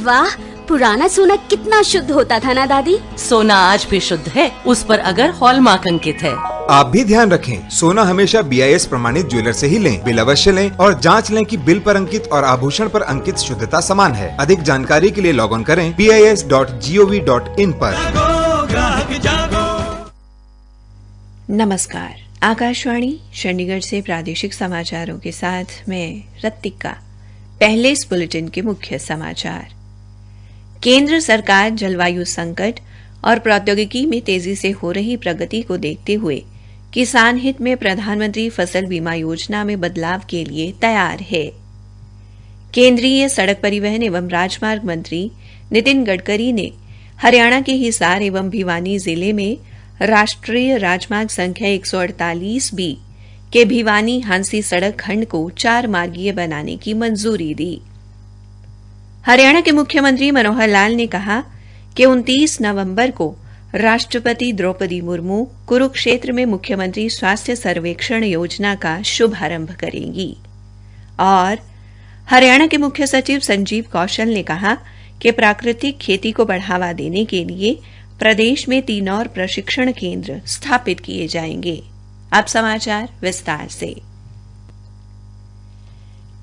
वाह, पुराना सोना कितना शुद्ध होता था ना दादी। सोना आज भी शुद्ध है, उस पर अगर हॉलमार्क अंकित है। आप भी ध्यान रखें, सोना हमेशा BIS प्रमाणित ज्वेलर से ही लें। बिल अवश्य लें और जांच लें कि बिल पर अंकित और आभूषण पर अंकित शुद्धता समान है। अधिक जानकारी के लिए लॉग ऑन करें BIS.gov.in पर। नमस्कार, आकाशवाणी चंडीगढ़ से प्रादेशिक समाचारों के साथ मैं रत्तिका। पहले इस बुलेटिन के मुख्य समाचार। केंद्र सरकार जलवायु संकट और प्रौद्योगिकी में तेजी से हो रही प्रगति को देखते हुए किसान हित में प्रधानमंत्री फसल बीमा योजना में बदलाव के लिए तैयार है। केंद्रीय सड़क परिवहन एवं राजमार्ग मंत्री नितिन गडकरी ने हरियाणा के हिसार एवं भिवानी जिले में राष्ट्रीय राजमार्ग संख्या 148B के भिवानी हांसी सड़क खंड को 4 मार्गीय बनाने की मंजूरी दी। हरियाणा के मुख्यमंत्री मनोहर लाल ने कहा कि 29 नवंबर को राष्ट्रपति द्रौपदी मुर्मू कुरुक्षेत्र में मुख्यमंत्री स्वास्थ्य सर्वेक्षण योजना का शुभारंभ करेंगी। और हरियाणा के मुख्य सचिव संजीव कौशल ने कहा कि प्राकृतिक खेती को बढ़ावा देने के लिए प्रदेश में 3 और प्रशिक्षण केंद्र स्थापित किए जाएंगे। अब समाचार विस्तार से।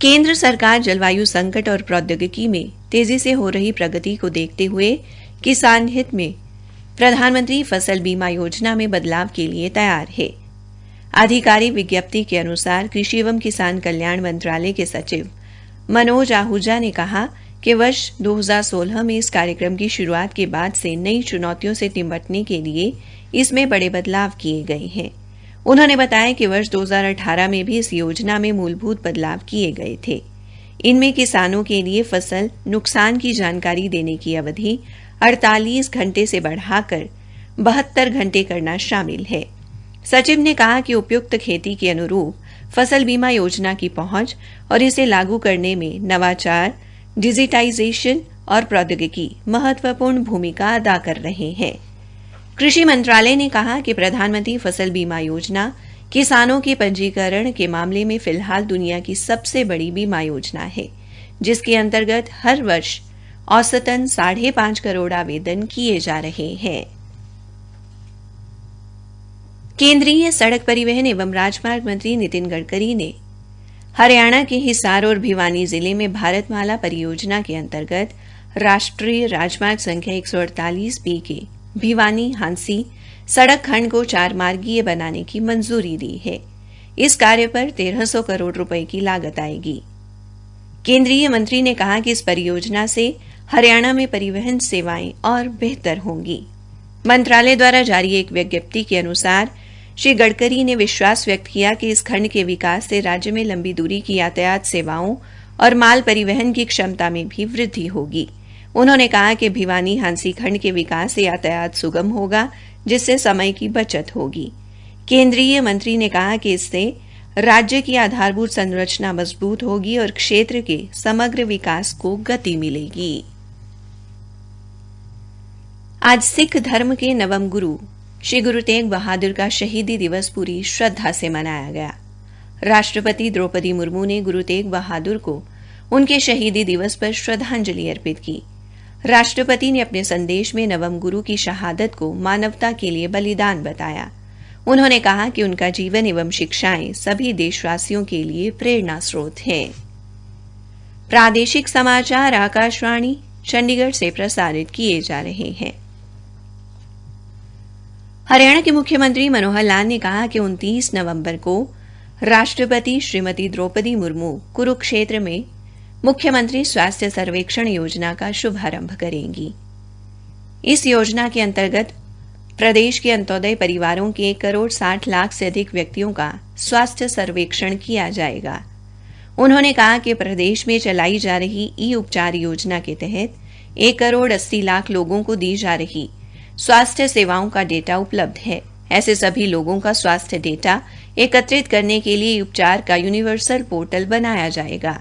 केंद्र सरकार जलवायु संकट और प्रौद्योगिकी में तेजी से हो रही प्रगति को देखते हुए किसान हित में प्रधानमंत्री फसल बीमा योजना में बदलाव के लिए तैयार है। आधिकारिक विज्ञप्ति के अनुसार कृषि एवं किसान कल्याण मंत्रालय के सचिव मनोज आहूजा ने कहा कि वर्ष 2016 में इस कार्यक्रम की शुरुआत के बाद से नई चुनौतियों से निपटने के लिए इसमें बड़े बदलाव किए गए हैं। उन्होंने बताया कि वर्ष 2018 में भी इस योजना में मूलभूत बदलाव किए गए थे। इनमें किसानों के लिए फसल नुकसान की जानकारी देने की अवधि 48 घंटे से बढ़ाकर 72 घंटे करना शामिल है। सचिव ने कहा कि उपयुक्त खेती के अनुरूप फसल बीमा योजना की पहुंच और इसे लागू करने में नवाचार, डिजिटाइजेशन और प्रौद्योगिकी महत्वपूर्ण भूमिका अदा कर रहे हैं। कृषि मंत्रालय ने कहा कि प्रधानमंत्री फसल बीमा योजना किसानों के पंजीकरण के मामले में फिलहाल दुनिया की सबसे बड़ी बीमा योजना है, जिसके अंतर्गत हर वर्ष औसतन 5.5 करोड़ आवेदन किए जा रहे हैं। केंद्रीय सड़क परिवहन एवं राजमार्ग मंत्री नितिन गडकरी ने हरियाणा के हिसार और भिवानी जिले में भारतमाला परियोजना के अंतर्गत राष्ट्रीय राजमार्ग संख्या 148B के भिवानी हांसी सड़क खंड को 4 मार्गीय बनाने की मंजूरी दी है। इस कार्य पर 1300 करोड़ रुपए की लागत आएगी। केंद्रीय मंत्री ने कहा कि इस परियोजना से हरियाणा में परिवहन सेवाएं और बेहतर होंगी। मंत्रालय द्वारा जारी एक विज्ञप्ति के अनुसार श्री गडकरी ने विश्वास व्यक्त किया कि इस खंड के विकास से राज्य में लंबी दूरी की यातायात सेवाओं और माल परिवहन की क्षमता में भी वृद्धि होगी। उन्होंने कहा कि भिवानी हांसी खंड के विकास से यातायात सुगम होगा, जिससे समय की बचत होगी। केंद्रीय मंत्री ने कहा कि इससे राज्य की आधारभूत संरचना मजबूत होगी और क्षेत्र के समग्र विकास को गति मिलेगी। आज सिख धर्म के नवम गुरु श्री गुरु तेग बहादुर का शहीदी दिवस पूरी श्रद्धा से मनाया गया। राष्ट्रपति द्रौपदी मुर्मू ने गुरु तेग बहादुर को उनके शहीदी दिवस पर श्रद्धांजलि अर्पित की। राष्ट्रपति ने अपने संदेश में नवम गुरु की शहादत को मानवता के लिए बलिदान बताया। उन्होंने कहा कि उनका जीवन एवं शिक्षाएं सभी देशवासियों के लिए प्रेरणा स्रोत हैं। प्रादेशिक समाचार आकाशवाणी चंडीगढ़ से प्रसारित किए जा रहे हैं। हरियाणा के मुख्यमंत्री मनोहर लाल ने कहा कि 29 नवंबर को राष्ट्रपति श्रीमती द्रौपदी मुर्मू कुरुक्षेत्र में मुख्यमंत्री स्वास्थ्य सर्वेक्षण योजना का शुभारंभ करेंगी। इस योजना के अंतर्गत प्रदेश के अंत्योदय परिवारों के 1,60,00,000 से अधिक व्यक्तियों का स्वास्थ्य सर्वेक्षण किया जाएगा। उन्होंने कहा कि प्रदेश में चलाई जा रही ई उपचार योजना के तहत 1,80,00,000 लोगों को दी जा रही स्वास्थ्य सेवाओं का डेटा उपलब्ध है। ऐसे सभी लोगों का स्वास्थ्य डेटा एकत्रित करने के लिए उपचार का यूनिवर्सल पोर्टल बनाया जाएगा।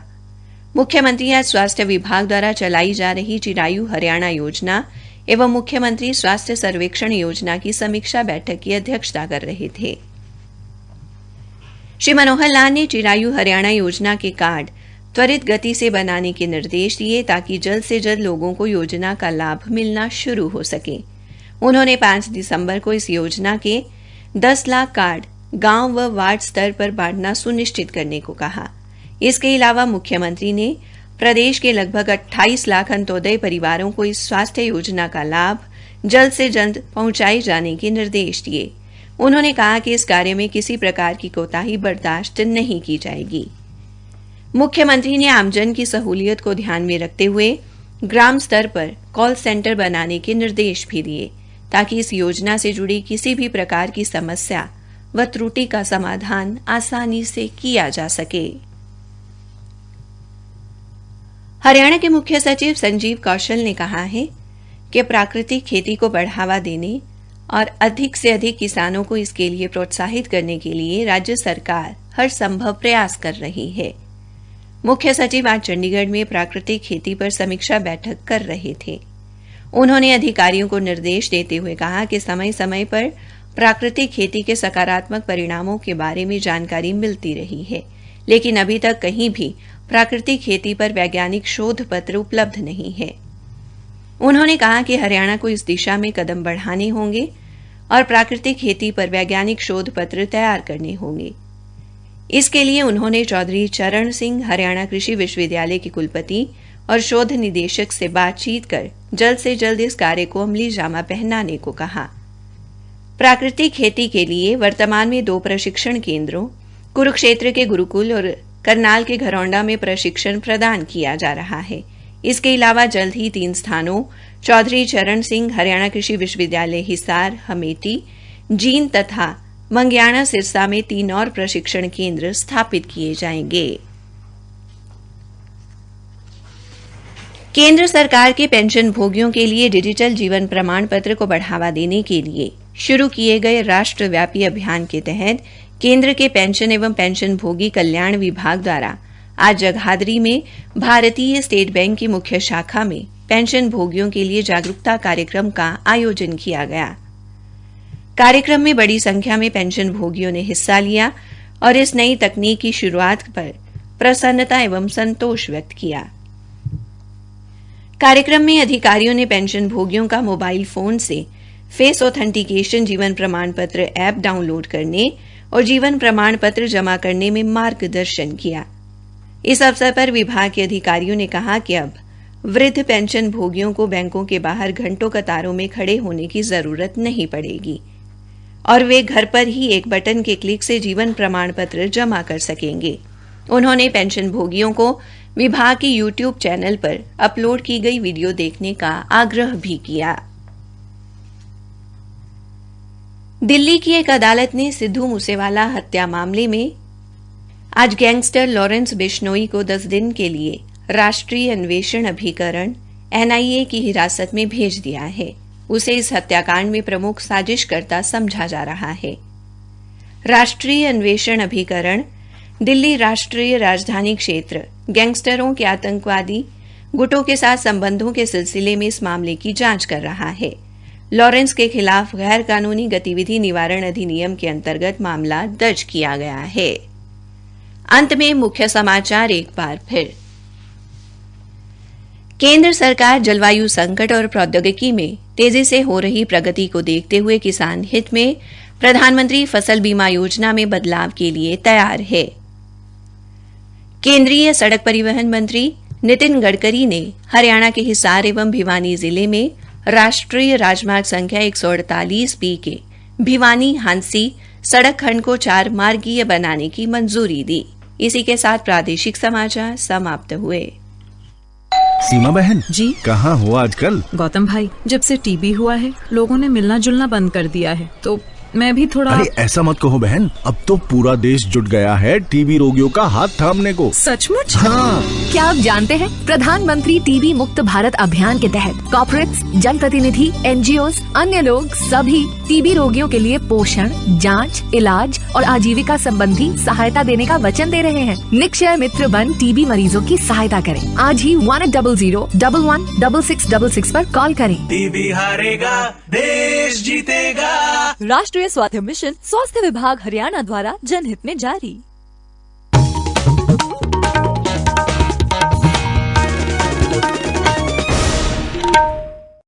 मुख्यमंत्री आज स्वास्थ्य विभाग द्वारा चलाई जा रही चिरायु हरियाणा योजना एवं मुख्यमंत्री स्वास्थ्य सर्वेक्षण योजना की समीक्षा बैठक की अध्यक्षता कर रहे थे। श्री मनोहर लाल ने चिरायु हरियाणा योजना के कार्ड त्वरित गति से बनाने के निर्देश दिए ताकि जल्द से जल्द लोगों को योजना का लाभ मिलना शुरू हो सके। उन्होंने 5 दिसंबर को इस योजना के 10 लाख कार्ड गांव व वार्ड स्तर पर बांटना सुनिश्चित करने को कहा। इसके अलावा मुख्यमंत्री ने प्रदेश के लगभग 28 लाख अंत्योदय परिवारों को इस स्वास्थ्य योजना का लाभ जल्द से जल्द पहुंचाए जाने के निर्देश दिए। उन्होंने कहा कि इस कार्य में किसी प्रकार की कोताही बर्दाश्त नहीं की जाएगी। मुख्यमंत्री ने आमजन की सहूलियत को ध्यान में रखते हुए ग्राम स्तर पर कॉल सेंटर बनाने के निर्देश भी दिए ताकि इस योजना से जुड़ी किसी भी प्रकार की समस्या व त्रुटि का समाधान आसानी से किया जा सके। हरियाणा के मुख्य सचिव संजीव कौशल ने कहा है कि प्राकृतिक खेती को बढ़ावा देने और अधिक से अधिक किसानों को इसके लिए प्रोत्साहित करने के लिए राज्य सरकार हर संभव प्रयास कर रही है। मुख्य सचिव आज चंडीगढ़ में प्राकृतिक खेती पर समीक्षा बैठक कर रहे थे। उन्होंने अधिकारियों को निर्देश देते हुए कहा कि समय समय पर प्राकृतिक खेती के सकारात्मक परिणामों के बारे में जानकारी मिलती रही है, लेकिन अभी तक कहीं भी प्राकृतिक खेती पर वैज्ञानिक शोध पत्र उपलब्ध नहीं है। उन्होंने कहा कि हरियाणा को इस दिशा में कदम बढ़ाने होंगे और प्राकृतिक खेती पर वैज्ञानिक शोध पत्र तैयार करने होंगे। इसके लिए उन्होंने चौधरी चरण सिंह हरियाणा कृषि विश्वविद्यालय के कुलपति और शोध निदेशक से बातचीत कर जल्द से जल्द इस कार्य को अमली जामा पहनाने को कहा। प्राकृतिक खेती के लिए वर्तमान में 2 प्रशिक्षण केंद्रों कुरुक्षेत्र के गुरुकुल और करनाल के घरौंडा में प्रशिक्षण प्रदान किया जा रहा है। इसके अलावा जल्द ही 3 स्थानों चौधरी चरण सिंह हरियाणा कृषि विश्वविद्यालय हिसार, हमेटी, जींद तथा मंग्याना सिरसा में 3 और प्रशिक्षण केंद्र स्थापित किए जाएंगे। केंद्र सरकार के पेंशन भोगियों के लिए डिजिटल जीवन प्रमाण पत्र को बढ़ावा देने के लिए शुरू किए गए राष्ट्रव्यापी अभियान के तहत केंद्र के पेंशन एवं पेंशन भोगी कल्याण विभाग द्वारा आज जगाधरी में भारतीय स्टेट बैंक की मुख्य शाखा में पेंशन भोगियों के लिए जागरूकता कार्यक्रम का आयोजन किया गया। कार्यक्रम में बड़ी संख्या में पेंशन भोगियों ने हिस्सा लिया और इस नई तकनीक की शुरुआत पर प्रसन्नता एवं संतोष व्यक्त किया। कार्यक्रम में अधिकारियों ने पेंशन भोगियों का मोबाइल फोन से फेस ऑथेंटिकेशन जीवन प्रमाण पत्र ऐप डाउनलोड करने और जीवन प्रमाण पत्र जमा करने में मार्गदर्शन किया। इस अवसर पर विभाग के अधिकारियों ने कहा कि अब वृद्ध पेंशन भोगियों को बैंकों के बाहर घंटों कतारों में खड़े होने की जरूरत नहीं पड़ेगी और वे घर पर ही एक बटन के क्लिक से जीवन प्रमाण पत्र जमा कर सकेंगे। उन्होंने पेंशन भोगियों को विभाग के YouTube चैनल पर अपलोड की गई वीडियो देखने का आग्रह भी किया। दिल्ली की एक अदालत ने सिद्धू मूसेवाला हत्या मामले में आज गैंगस्टर लॉरेंस बिश्नोई को 10 दिन के लिए राष्ट्रीय अन्वेषण अभिकरण NIA की हिरासत में भेज दिया है। उसे इस हत्याकांड में प्रमुख साजिशकर्ता समझा जा रहा है। राष्ट्रीय अन्वेषण अभिकरण दिल्ली राष्ट्रीय राजधानी क्षेत्र गैंगस्टरों के आतंकवादी गुटों के साथ संबंधों के सिलसिले में इस मामले की जांच कर रहा है। लॉरेंस के खिलाफ गैर कानूनी गतिविधि निवारण अधिनियम के अंतर्गत मामला दर्ज किया गया है। अंत में मुख्य समाचार एक बार फिर। केंद्र सरकार जलवायु संकट और प्रौद्योगिकी में तेजी से हो रही प्रगति को देखते हुए किसान हित में प्रधानमंत्री फसल बीमा योजना में बदलाव के लिए तैयार है। केंद्रीय सड़क परिवहन मंत्री नितिन गडकरी ने हरियाणा के हिसार एवं भिवानी जिले में राष्ट्रीय राजमार्ग संख्या 148B के भिवानी हांसी सड़क खंड को 4 मार्गीय बनाने की मंजूरी दी। इसी के साथ प्रादेशिक समाचार समाप्त हुए। सीमा बहन जी कहाँ हो आजकल? गौतम भाई, जब से टीबी हुआ है लोगों ने मिलना जुलना बंद कर दिया है, तो मैं भी थोड़ा। अरे ऐसा मत कहो बहन, अब तो पूरा देश जुट गया है टीबी रोगियों का हाथ थामने को। सचमुच? हाँ। क्या आप जानते हैं प्रधानमंत्री टीबी मुक्त भारत अभियान के तहत कॉर्पोरेट्स, जनप्रतिनिधि, NGOs, अन्य लोग सभी टीबी रोगियों के लिए पोषण, जांच, इलाज और आजीविका संबंधी सहायता देने का वचन दे रहे हैं। निक्षय मित्र बन टीबी मरीजों की सहायता करें। आज ही 1-800-11-6666 पर कॉल करें। टीबी हारेगा देश जीतेगा। राष्ट्रीय स्वास्थ्य मिशन, स्वास्थ्य विभाग हरियाणा द्वारा जनहित में जारी।